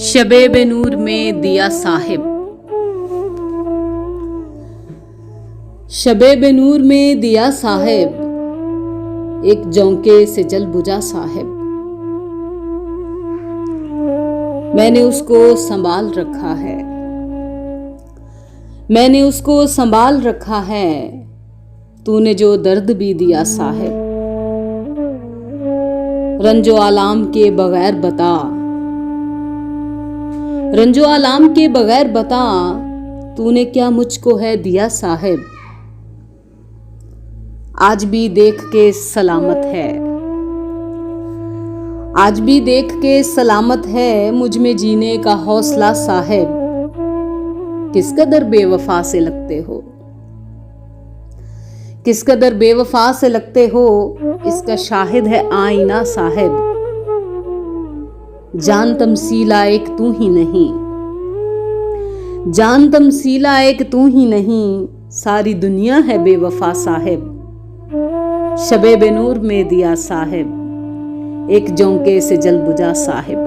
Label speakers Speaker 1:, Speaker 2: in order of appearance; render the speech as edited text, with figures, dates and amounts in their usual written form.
Speaker 1: शबे बेनूर में दिया साहिब। शबे बेनूर में दिया साहिब, एक जौंके से जल बुझा साहिब। मैंने उसको संभाल रखा है, मैंने उसको संभाल रखा है। तूने जो दर्द भी दिया साहिब, रंजो आलाम के बगैर बता, रंजो आलाम के बगैर बता, तूने क्या मुझको है दिया साहिब। आज भी देख के सलामत है, आज भी देख के सलामत है मुझ में जीने का हौसला साहिब। किस कदर बेवफा से लगते हो, किस कदर बेवफा से लगते हो, इसका शाहिद है आईना साहिब। जान तमसीला एक तू ही नहीं, जान तमसीला एक तू ही नहीं, सारी दुनिया है बेवफा साहिब। शबे बेनूर में दिया साहिब, एक जौंके से जल बुझा साहिब।